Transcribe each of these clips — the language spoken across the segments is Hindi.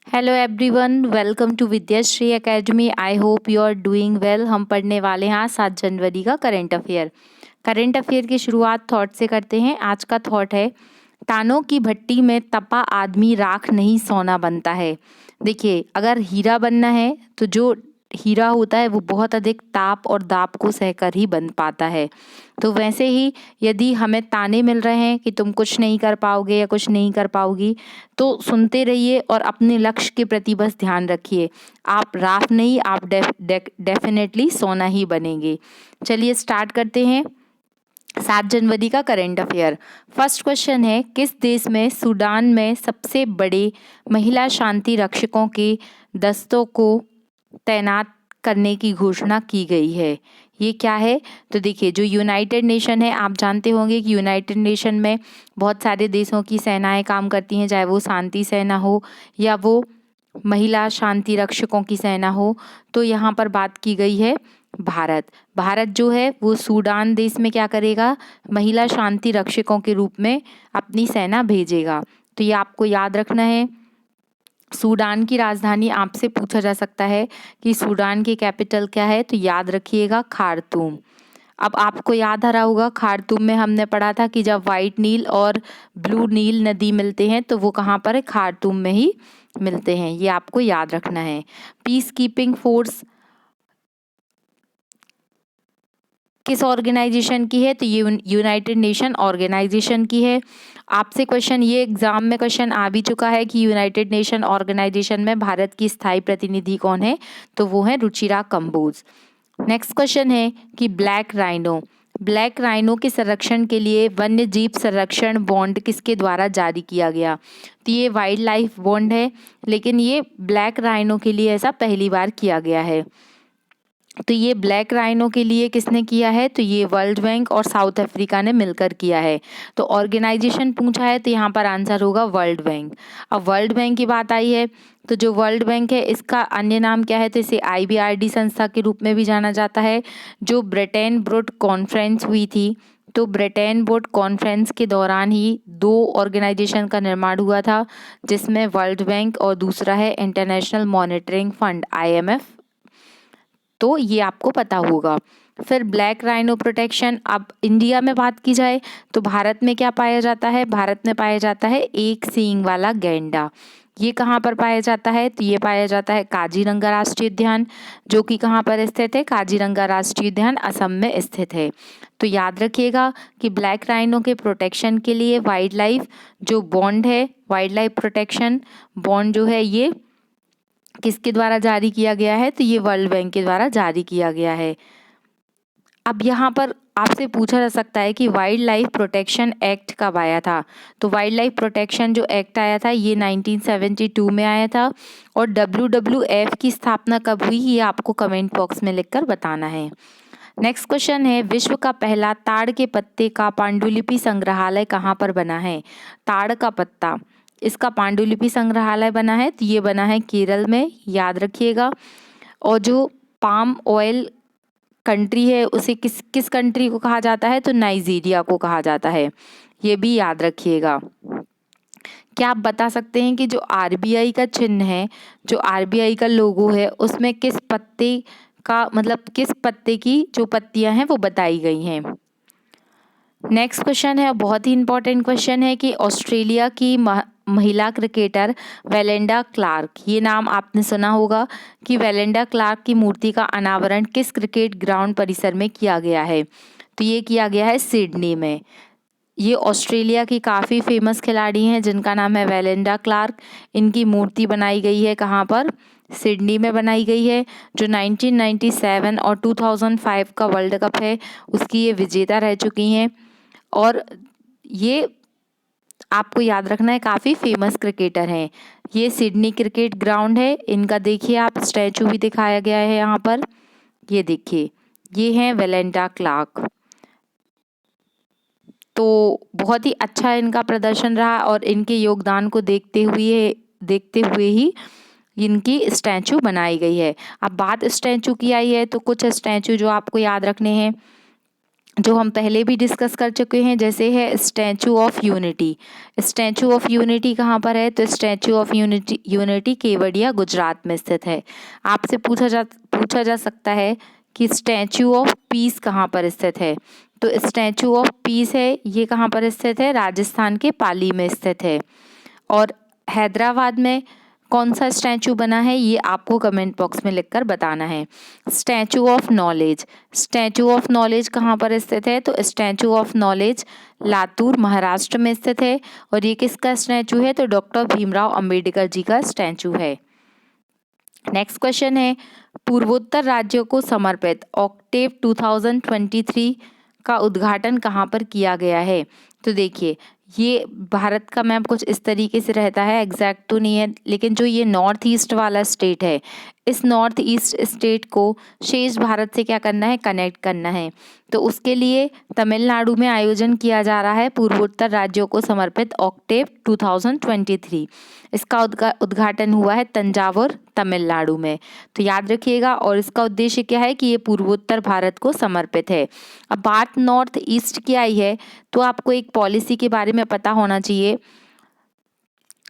Hello everyone, welcome to Vidyashri academy. I hope you are doing well. हम पढ़ने वाले हैं आज 7 जनवरी का करंट अफेयर। करंट अफेयर की शुरुआत थॉट से करते हैं। आज का थॉट है, तानों की भट्टी में तपा आदमी राख नहीं सोना बनता है। देखिए, अगर हीरा बनना है तो जो हीरा होता है वो बहुत अधिक ताप और दाब को सहकर ही बन पाता है। तो वैसे ही यदि हमें ताने मिल रहे हैं कि तुम कुछ नहीं कर पाओगे या कुछ नहीं कर पाओगी, तो सुनते रहिए और अपने लक्ष्य के प्रति बस ध्यान रखिए। आप राख नहीं, आप डेफिनेटली सोना ही बनेंगे। चलिए स्टार्ट करते हैं 7 जनवरी का करंट अफेयर। फर्स्ट क्वेश्चन है, किस देश में सूडान में सबसे बड़े महिला शांति रक्षकों के दस्तों को तैनात करने की घोषणा की गई है? ये क्या है? तो देखिए, जो यूनाइटेड नेशन है, आप जानते होंगे कि यूनाइटेड नेशन में बहुत सारे देशों की सेनाएं काम करती हैं, चाहे वो शांति सेना हो या वो महिला शांति रक्षकों की सेना हो। तो यहाँ पर बात की गई है भारत जो है वो सूडान देश में क्या करेगा, महिला शांति रक्षकों के रूप में अपनी सेना भेजेगा। तो ये आपको याद रखना है। सूडान की राजधानी आपसे पूछा जा सकता है कि सूडान की कैपिटल क्या है, तो याद रखिएगा खार्तूम। अब आपको याद आ रहा होगा, खार्तूम में हमने पढ़ा था कि जब वाइट नील और ब्लू नील नदी मिलते हैं तो वो कहाँ पर है, खार्तूम में ही मिलते हैं। ये आपको याद रखना है। पीस कीपिंग फोर्स किस ऑर्गेनाइजेशन की है, तो ये यूनाइटेड नेशन ऑर्गेनाइजेशन की है। आपसे क्वेश्चन, ये एग्जाम में क्वेश्चन आ भी चुका है कि यूनाइटेड नेशन ऑर्गेनाइजेशन में भारत की स्थायी प्रतिनिधि कौन है, तो वो है रुचिरा कंबोज। नेक्स्ट क्वेश्चन है कि ब्लैक राइनो के संरक्षण के लिए वन्य जीव संरक्षण बॉन्ड किसके द्वारा जारी किया गया? तो ये वाइल्ड लाइफ बॉन्ड है, लेकिन ये ब्लैक राइनो के लिए ऐसा पहली बार किया गया है। तो ये ब्लैक राइनो के लिए किसने किया है, तो ये वर्ल्ड बैंक और साउथ अफ्रीका ने मिलकर किया है। तो ऑर्गेनाइजेशन पूछा है तो यहाँ पर आंसर होगा वर्ल्ड बैंक। अब वर्ल्ड बैंक की बात आई है, तो जो वर्ल्ड बैंक है इसका अन्य नाम क्या है, तो इसे IBRD संस्था के रूप में भी जाना जाता है। जो ब्रिटेन वुड कॉन्फ्रेंस हुई थी, तो ब्रिटेन वुड कॉन्फ्रेंस के दौरान ही 2 ऑर्गेनाइजेशन का निर्माण हुआ था, जिसमें वर्ल्ड बैंक और दूसरा है इंटरनेशनल मॉनिटरिंग फंड IMF। तो ये आपको पता होगा। फिर ब्लैक राइनो प्रोटेक्शन, अब इंडिया में बात की जाए तो भारत में क्या पाया जाता है, भारत में पाया जाता है एक सींग वाला गैंडा। ये कहाँ पर पाया जाता है, तो ये पाया जाता है काजीरंगा राष्ट्रीय उद्यान, जो कि कहाँ पर स्थित है, काजीरंगा राष्ट्रीय उद्यान असम में स्थित है। तो याद रखिएगा कि ब्लैक राइनो के प्रोटेक्शन के लिए वाइल्ड लाइफ जो बॉन्ड है, वाइल्ड लाइफ प्रोटेक्शन बॉन्ड जो है, ये किसके द्वारा जारी किया गया है, तो ये वर्ल्ड बैंक के द्वारा जारी किया गया है। अब यहाँ पर आपसे पूछा जा सकता है कि वाइल्ड लाइफ प्रोटेक्शन एक्ट कब आया था? तो वाइल्ड लाइफ प्रोटेक्शन जो एक्ट आया था ये 1972 में आया था। और WWF की स्थापना कब हुई, ये आपको कमेंट बॉक्स में लिखकर बताना है। नेक्स्ट क्वेश्चन है, विश्व का पहला ताड़ के पत्ते का पांडुलिपि संग्रहालय कहाँ पर बना है? ताड़ का पत्ता, इसका पांडुलिपि संग्रहालय बना है, तो ये बना है केरल में, याद रखिएगा। और जो पाम ऑयल कंट्री है उसे किस किस कंट्री को कहा जाता है, तो नाइजीरिया को कहा जाता है, ये भी याद रखिएगा। क्या आप बता सकते हैं कि जो RBI का चिन्ह है, जो RBI का लोगो है, उसमें किस पत्ते का मतलब किस पत्ते की जो पत्तियां हैं वो बताई गई हैं? नेक्स्ट क्वेश्चन है, बहुत ही इंपॉर्टेंट क्वेश्चन है कि ऑस्ट्रेलिया की महिला क्रिकेटर वेलेंडा क्लार्क, ये नाम आपने सुना होगा कि वेलेंडा क्लार्क की मूर्ति का अनावरण किस क्रिकेट ग्राउंड परिसर में किया गया है? तो ये किया गया है सिडनी में। ये ऑस्ट्रेलिया की काफ़ी फेमस खिलाड़ी हैं जिनका नाम है वेलेंडा क्लार्क। इनकी मूर्ति बनाई गई है कहाँ पर, सिडनी में बनाई गई है। जो 1997 और 2005 का वर्ल्ड कप है उसकी ये विजेता रह चुकी हैं। और ये आपको याद रखना है, काफ़ी फेमस क्रिकेटर हैं। ये सिडनी क्रिकेट ग्राउंड है, इनका देखिए आप स्टैचू भी दिखाया गया है यहाँ पर, ये देखिए, ये हैं वेलेंडा क्लार्क। तो बहुत ही अच्छा इनका प्रदर्शन रहा और इनके योगदान को देखते हुए ही इनकी स्टैचू बनाई गई है। अब बात स्टैचू की आई है तो कुछ स्टैचू जो आपको याद रखने हैं, जो हम पहले भी डिस्कस कर चुके हैं, जैसे है statue of unity. Statue of unity कहाँ पर है? तो statue of unity Kevadia Gujarat में स्थित है। आपसे पूछा जा सकता है कि स्टैचू ऑफ पीस कहाँ पर स्थित है? तो स्टैचू ऑफ पीस है, ये कहाँ पर स्थित है? राजस्थान के पाली में स्थित है। और हैदराबाद में कौन सा स्टैचू बना है, ये आपको कमेंट बॉक्स में लिखकर बताना है। Statue of knowledge, statue of knowledge कहाँ पर स्थित है? तो statue of knowledge Latur Maharashtra में स्थित है। और ये किसका स्टैचू है? तो डॉक्टर भीमराव अंबेडकर जी का स्टैचू है। नेक्स्ट क्वेश्चन है, पूर्वोत्तर राज्यों को समर्पित ऑक्टेव 2023 का उद्घाटन कहाँ पर किया गया है? तो देखिए, ये भारत का मैप कुछ इस तरीके से रहता है, एग्जैक्ट तो नहीं है, लेकिन जो ये नॉर्थ ईस्ट वाला स्टेट है, इस नॉर्थ ईस्ट स्टेट को शेष भारत से क्या करना है? कनेक्ट करना है। तो उसके लिए तमिलनाडु में आयोजन किया जा रहा है पूर्वोत्तर राज्यों को समर्पित ऑक्टेव 2023। इसका उद्घाटन हुआ है तंजावुर, तमिलनाडु में। तो याद रखिएगा, और इसका उद्देश्य क्या है कि ये पूर्वोत्तर भारत को समर्पित है। अब बात नॉर्थ ईस्ट की आई है, तो आपको एक पॉलिसी के बारे में पता होना चाहिए।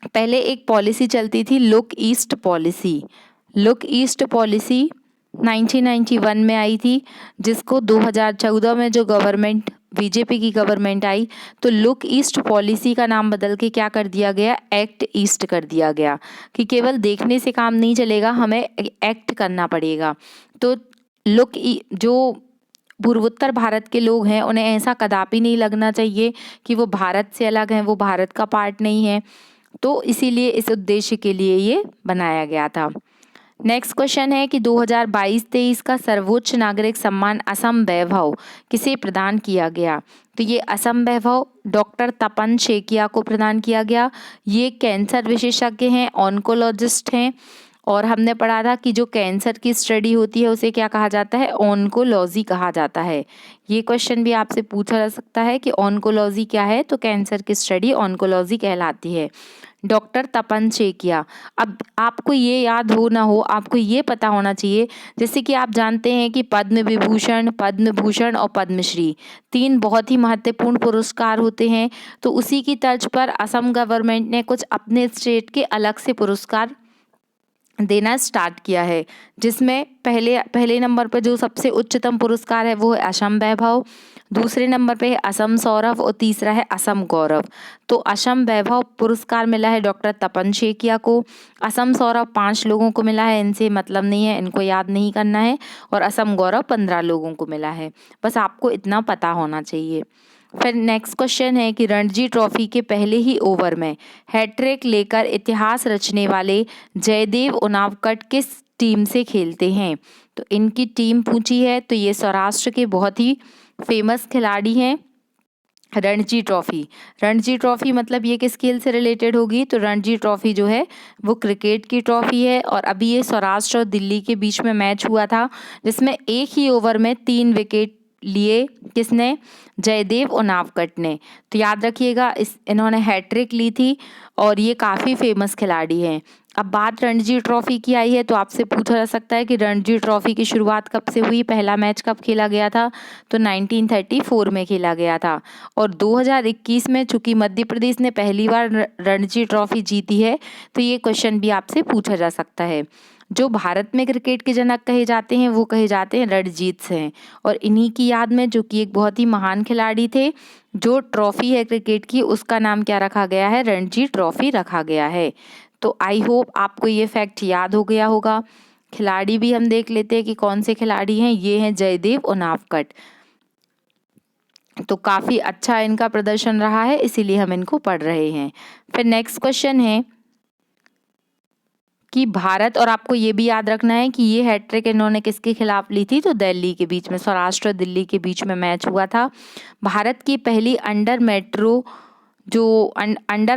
पहले एक पॉलिसी चलती थी, look east policy. Look east policy 1991 में आई थी, जिसको 2014 में जो गवर्नमेंट बीजेपी की गवर्नमेंट आई, तो लुक ईस्ट पॉलिसी का नाम बदल के क्या कर दिया गया? एक्ट ईस्ट कर दिया गया, कि केवल देखने से काम नहीं चलेगा, हमें एक्ट करना पड़ेगा। तो जो पूर्वोत्तर भारत के लोग हैं, उन्हें ऐसा कदापि नहीं लगना चाहिए कि वो भारत से अलग हैं, वो भारत का पार्ट नहीं है। तो इसीलिए इस उद्देश्य के लिए ये बनाया गया था। नेक्स्ट क्वेश्चन है कि 2022-23 का सर्वोच्च नागरिक सम्मान असम वैभव किसे प्रदान किया गया? तो ये असम वैभव डॉक्टर तपन शेकिया को प्रदान किया गया। ये कैंसर विशेषज्ञ हैं, ऑन्कोलॉजिस्ट हैं, और हमने पढ़ा था कि जो कैंसर की स्टडी होती है उसे क्या कहा जाता है? ऑन्कोलॉजी कहा जाता है। ये क्वेश्चन भी आपसे पूछा जा सकता है कि ऑन्कोलॉजी क्या है? तो कैंसर की स्टडी ऑन्कोलॉजी कहलाती है। डॉक्टर तपन शेकिया। अब आपको ये याद हो ना हो, आपको ये पता होना चाहिए, जैसे कि आप जानते हैं कि पद्म विभूषण और पद्मश्री 3 बहुत ही महत्वपूर्ण पुरस्कार होते हैं। तो उसी की तर्ज पर असम गवर्नमेंट ने कुछ अपने स्टेट के अलग से पुरस्कार देना स्टार्ट किया है, जिसमें पहले नंबर पर जो सबसे उच्चतम पुरस्कार है वो है असम वैभव, दूसरे नंबर पे है असम सौरभ, और तीसरा है असम गौरव। तो असम वैभव पुरस्कार मिला है डॉक्टर तपन शेकिया को। असम सौरभ 5 लोगों को मिला है, इनसे मतलब नहीं है, इनको याद नहीं करना है। और असम गौरव 15 लोगों को मिला है। बस आपको इतना पता होना चाहिए। फिर नेक्स्ट क्वेश्चन है कि रणजी ट्रॉफी के पहले ही ओवर में हैट्रिक लेकर इतिहास रचने वाले जयदेव उनावकट किस टीम से खेलते हैं? तो इनकी टीम पूछी है, तो ये सौराष्ट्र के बहुत ही फेमस खिलाड़ी हैं। रणजी ट्रॉफी मतलब ये किस खेल से रिलेटेड होगी? तो रणजी ट्रॉफी जो है वो क्रिकेट की ट्रॉफी है, और अभी ये सौराष्ट्र और दिल्ली के बीच में मैच हुआ था, जिसमें एक ही ओवर में 3 विकेट लिए। किसने? जयदेव उनावकट ने। तो याद रखिएगा, इन्होंने हैट्रिक ली थी, और ये काफ़ी फेमस खिलाड़ी हैं। अब बात रणजी ट्रॉफी की आई है, तो आपसे पूछा जा सकता है कि रणजी ट्रॉफी की शुरुआत कब से हुई? पहला मैच कब खेला गया था? तो 1934 में खेला गया था। और 2021 में चूंकि मध्य प्रदेश ने पहली बार रणजी ट्रॉफी जीती है, तो ये क्वेश्चन भी आपसे पूछा जा सकता है। जो भारत में क्रिकेट के जनक कहे जाते हैं वो कहे जाते हैं रणजीत सिंह, और इन्हीं की याद में, जो कि एक बहुत ही महान खिलाड़ी थे, जो ट्रॉफी है क्रिकेट की उसका नाम क्या रखा गया है? रणजी ट्रॉफी रखा गया है। तो आई होप आपको ये फैक्ट याद हो गया होगा। खिलाड़ी भी हम देख लेते हैं कि कौन से खिलाड़ी हैं। ये हैं जयदेव उनावकट। तो काफ़ी अच्छा इनका प्रदर्शन रहा है, इसीलिए हम इनको पढ़ रहे हैं। फिर नेक्स्ट क्वेश्चन है कि भारत, और आपको ये भी याद रखना है कि ये हैट्रिक इन्होंने किसके खिलाफ ली थी? तो दिल्ली के बीच में, सौराष्ट्र और दिल्ली के बीच में मैच हुआ था। भारत की पहली अंडर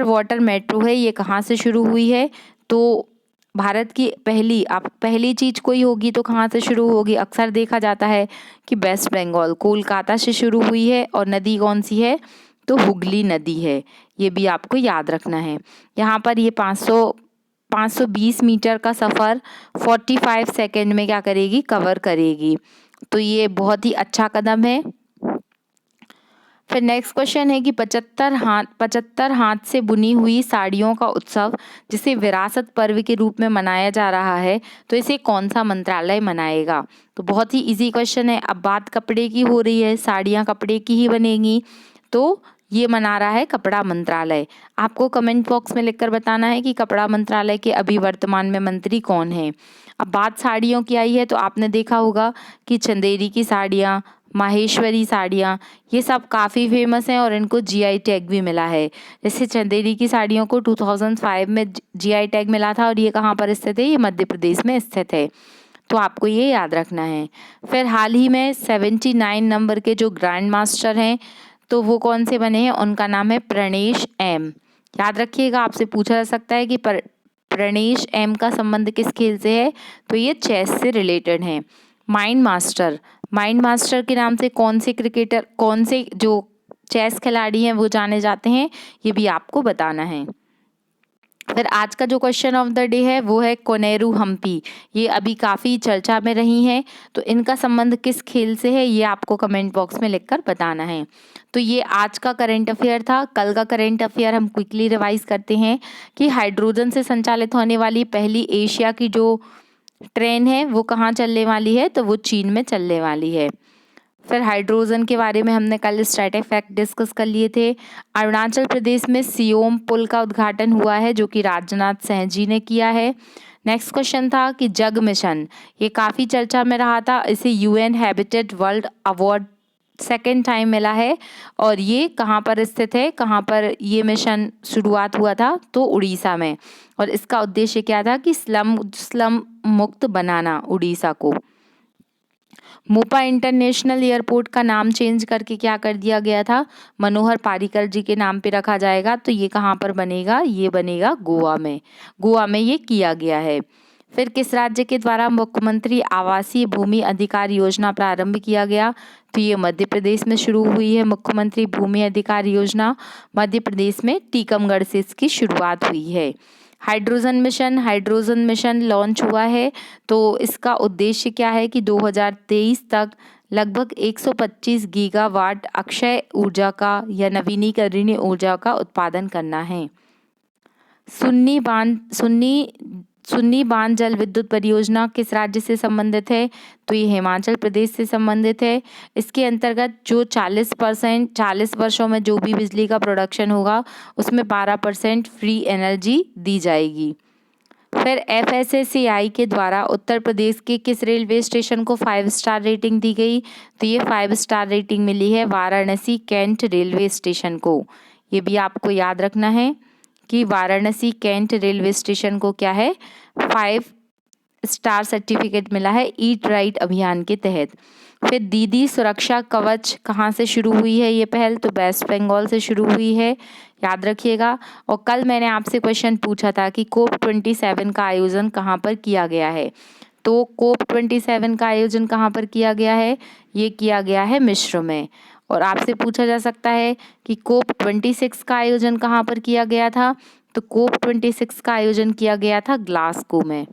वाटर मेट्रो है, ये कहाँ से शुरू हुई है? तो भारत की पहली चीज कोई होगी तो कहाँ से शुरू होगी? अक्सर देखा जाता है कि वेस्ट बंगाल, कोलकाता से शुरू हुई है। और नदी कौन सी है? तो हुगली नदी है। ये भी आपको याद रखना है। यहाँ पर ये 520 मीटर का सफ़र 45 सेकेंड में क्या करेगी? कवर करेगी। तो ये बहुत ही अच्छा कदम है। फिर नेक्स्ट क्वेश्चन है कि 75 हाथ से बुनी हुई साड़ियों का उत्सव जिसे विरासत पर्व के रूप में मनाया जा रहा है, तो इसे कौन सा मंत्रालय मनाएगा? तो बहुत ही इजी क्वेश्चन है। अब बात कपड़े की हो रही है, साड़ियाँ कपड़े की ही बनेगी, तो ये मना रहा है कपड़ा मंत्रालय। आपको कमेंट बॉक्स में लिखकर बताना है कि कपड़ा मंत्रालय के अभी वर्तमान में मंत्री कौन है। अब बात साड़ियों की आई है, तो आपने देखा होगा कि चंदेरी की साड़ियाँ, माहेश्वरी साड़ियाँ, ये सब काफ़ी फेमस हैं और इनको जीआई टैग भी मिला है। जैसे चंदेरी की साड़ियों को 2005 में जीआई टैग मिला था और ये कहाँ पर स्थित है? ये मध्य प्रदेश में स्थित है, तो आपको ये याद रखना है। फिर हाल ही में 79 नंबर के जो ग्रैंड मास्टर हैं, तो वो कौन से बने हैं? उनका नाम है प्रणेश एम। याद रखिएगा, आपसे पूछा जा सकता है कि प्रणेश एम का संबंध किस खेल से है? तो ये चेस से रिलेटेड है। माइंड मास्टर के नाम से कौन से जो चेस खिलाड़ी हैं वो जाने जाते हैं? ये भी आपको बताना है। फिर आज का जो क्वेश्चन ऑफ द डे है वो है कोनेरू हम्पी। ये अभी काफ़ी चर्चा में रही हैं, तो इनका संबंध किस खेल से है ये आपको कमेंट बॉक्स में लिखकर बताना है। तो ये आज का करंट अफेयर था। कल का करंट अफेयर हम क्विकली रिवाइज करते हैं कि हाइड्रोजन से संचालित होने वाली पहली एशिया की जो ट्रेन है वो कहाँ चलने वाली है? तो वो चीन में चलने वाली है। फिर हाइड्रोजन के बारे में हमने कल स्टैटिक फैक्ट डिस्कस कर लिए थे। अरुणाचल प्रदेश में सियोम पुल का उद्घाटन हुआ है जो कि राजनाथ सिंह जी ने किया है। नेक्स्ट क्वेश्चन था कि जग मिशन, ये काफ़ी चर्चा में रहा था। इसे UN habitat world award second time मिला है और ये कहाँ पर स्थित है? कहाँ पर ये मिशन शुरुआत हुआ था? तो उड़ीसा में। और इसका उद्देश्य क्या था? कि स्लम मुक्त बनाना उड़ीसा को। मोपा इंटरनेशनल एयरपोर्ट का नाम चेंज करके क्या कर दिया गया था? मनोहर पारिकर जी के नाम पे रखा जाएगा। तो ये कहाँ पर बनेगा? ये बनेगा गोवा में। गोवा में ये किया गया है। फिर किस राज्य के द्वारा मुख्यमंत्री आवासीय भूमि अधिकार योजना प्रारंभ किया गया? तो ये मध्य प्रदेश में शुरू हुई है। मुख्यमंत्री भूमि अधिकार योजना मध्य प्रदेश में टीकमगढ़ से इसकी शुरुआत हुई है। हाइड्रोजन मिशन लॉन्च हुआ है, तो इसका उद्देश्य क्या है? कि 2023 तक लगभग 125 गीगावाट अक्षय ऊर्जा का या नवीनीकरणीय ऊर्जा का उत्पादन करना है। सुन्नी बांध जल विद्युत परियोजना किस राज्य से संबंधित है? तो ये हिमाचल प्रदेश से संबंधित है। इसके अंतर्गत जो 40 वर्षों में जो भी बिजली का प्रोडक्शन होगा उसमें 12% फ्री एनर्जी दी जाएगी। फिर FSSAI के द्वारा उत्तर प्रदेश के किस रेलवे स्टेशन को 5 स्टार रेटिंग दी गई? तो ये 5 स्टार रेटिंग मिली है वाराणसी कैंट रेलवे स्टेशन को। ये भी आपको याद रखना है कि वाराणसी कैंट रेलवे स्टेशन को क्या है? 5 स्टार सर्टिफिकेट मिला है ईट राइट अभियान के तहत। फिर दीदी सुरक्षा कवच कहाँ से शुरू हुई है ये पहल? तो वेस्ट बंगाल से शुरू हुई है, याद रखिएगा। और कल मैंने आपसे क्वेश्चन पूछा था कि COP27 का आयोजन कहाँ पर किया गया है? तो COP27 का आयोजन कहाँ पर किया गया है? ये किया गया है मिस्र में। और आपसे पूछा जा सकता है कि COP26 का आयोजन कहाँ पर किया गया था? तो COP26 का आयोजन किया गया था ग्लासगो में।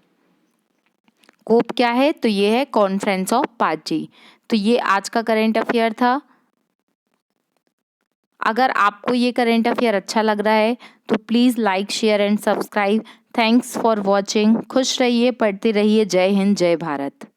कोप क्या है? तो ये है कॉन्फ्रेंस ऑफ पार्टी। तो ये आज का करंट अफेयर था। अगर आपको ये करंट अफेयर अच्छा लग रहा है तो please like share and subscribe. Thanks for watching. खुश रहिए, पढ़ते रहिए। जय हिंद, जय भारत।